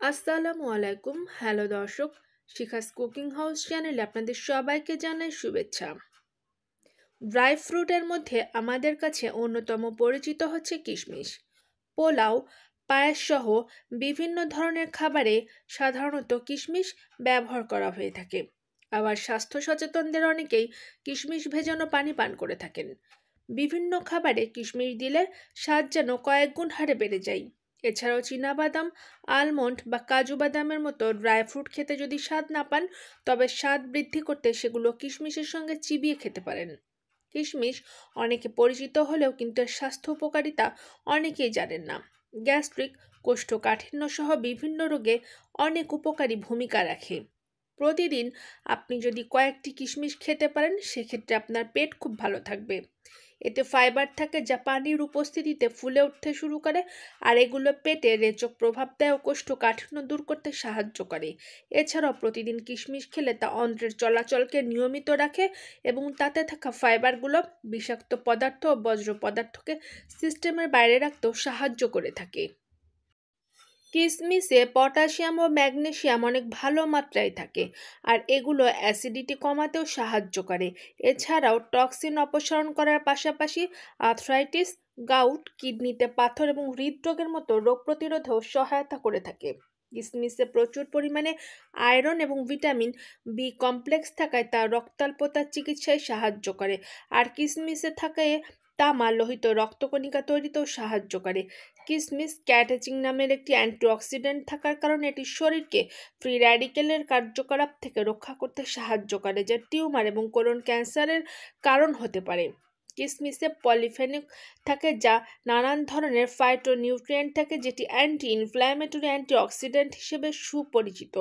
আসসালামু আলাইকুম। হ্যালো দর্শক, শিখাস কুকিং হাউস চ্যানেলে আপনাদের সবাইকে জানাই শুভেচ্ছা। ড্রাই ফ্রুটের মধ্যে আমাদের কাছে অন্যতম পরিচিত হচ্ছে কিশমিশ। পোলাও, পায়েস সহ বিভিন্ন ধরনের খাবারে সাধারণত কিশমিশ ব্যবহার করা হয়ে থাকে। আবার স্বাস্থ্য সচেতনদের অনেকেই কিশমিশ ভেজানো পানি পান করে থাকেন। বিভিন্ন খাবারে কিশমিশ দিলে স্বাদ যেন কয়েক গুণ হারে বেড়ে যায়। এছাড়াও চীনাবাদাম, আলমন্ড বা কাজু বাদামের মতো ড্রাই ফ্রুট খেতে যদি স্বাদ না পান, তবে স্বাদ বৃদ্ধি করতে সেগুলো কিশমিশের সঙ্গে চিবিয়ে খেতে পারেন। কিশমিশ অনেকে পরিচিত হলেও কিন্তু এর স্বাস্থ্য উপকারিতা অনেকেই জানেন না। গ্যাস্ট্রিক, কোষ্ঠকাঠিন্য সহ বিভিন্ন রোগে অনেক উপকারী ভূমিকা রাখে। প্রতিদিন আপনি যদি কয়েকটি কিশমিশ খেতে পারেন, সেক্ষেত্রে আপনার পেট খুব ভালো থাকবে। এতে ফাইবার থাকে যা পানির উপস্থিতিতে ফুলে উঠতে শুরু করে, আর এগুলো পেটে রেচক প্রভাব দেয় ও কোষ্ঠকাঠিন্য দূর করতে সাহায্য করে। এছাড়াও প্রতিদিন কিশমিশ খেলে তা অন্ত্রের চলাচলকে নিয়মিত রাখে এবং তাতে থাকা ফাইবারগুলো বিষাক্ত পদার্থ ও বজ্র পদার্থকে সিস্টেমের বাইরে রাখতেও সাহায্য করে থাকে। কিশমিশে পটাশিয়াম ও ম্যাগনেসিয়াম অনেক ভালো মাত্রায় থাকে, আর এগুলো অ্যাসিডিটি কমাতেও সাহায্য করে। এছাড়াও টক্সিন অপসারণ করার পাশাপাশি আর্থ্রাইটিস, গাউট, কিডনিতে পাথর এবং হৃদরোগের মতো রোগ প্রতিরোধেও সহায়তা করে থাকে। কিশমিশে প্রচুর পরিমাণে আয়রন এবং ভিটামিন বি কমপ্লেক্স থাকায় তা রক্তাল্পতার চিকিৎসায় সাহায্য করে। আর কিশমিশে থাকে তামা লোহিত রক্তকণিকা তৈরিতেও সাহায্য করে। কিশমিশ ক্যাটেচিন নামের একটি অ্যান্টিঅক্সিডেন্ট থাকার কারণে এটি শরীরকে ফ্রি র্যাডিক্যালের কার্যকলাপ থেকে রক্ষা করতে সাহায্য করে, যা টিউমার এবং কোলন ক্যান্সারের কারণ হতে পারে। কিশমিশে পলিফেনল থাকে যা নানান ধরনের ফাইটোনিউট্রিয়েন্ট থাকে, যেটি অ্যান্টি ইনফ্ল্যামেটরি অ্যান্টিঅক্সিডেন্ট হিসেবে সুপরিচিত।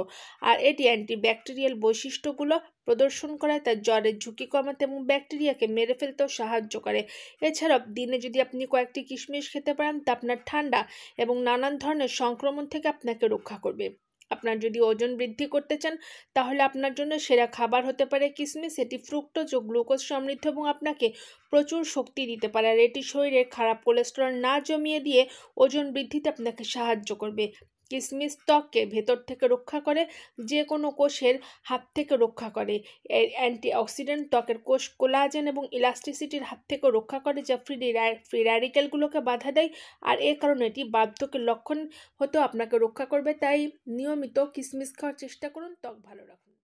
আর এটি অ্যান্টিব্যাকটেরিয়াল বৈশিষ্ট্যগুলো প্রদর্শন করায় তা জ্বরের ঝুঁকি কমাতে এবং ব্যাকটেরিয়াকে মেরে ফেলতেও সাহায্য করে। এছাড়াও দিনে যদি আপনি কয়েকটি কিশমিশ খেতে পারেন, তা আপনার ঠান্ডা এবং নানান ধরনের সংক্রমণ থেকে আপনাকে রক্ষা করবে। আপনার যদি ওজন বৃদ্ধি করতে চান, তাহলে আপনার জন্য সেরা খাবার হতে পারে কিশমিশ। এটি ফ্রুক্টোজ ও গ্লুকোজ সমৃদ্ধ এবং আপনাকে প্রচুর শক্তি দিতে পারে, আর এটি শরীরে খারাপ কোলেস্টেরল না জমিয়ে দিয়ে ওজন বৃদ্ধিতে আপনাকে সাহায্য করবে। কিশমিশ ত্বককে ভেতর থেকে রক্ষা করে, যে কোনো কোষের হাত থেকে রক্ষা করে। এর অ্যান্টিঅক্সিডেন্ট ত্বকের কোষ কোলাজেন এবং ইলাস্টিসিটির হাত থেকে রক্ষা করে, যা ফ্রি র্যাডিক্যালগুলোকে বাধা দেয়। আর এ কারণে এটি বার্ধক্যের লক্ষণ হতেও আপনাকে রক্ষা করবে। তাই নিয়মিত কিশমিশ খাওয়ার চেষ্টা করুন, ত্বক ভালো রাখুন।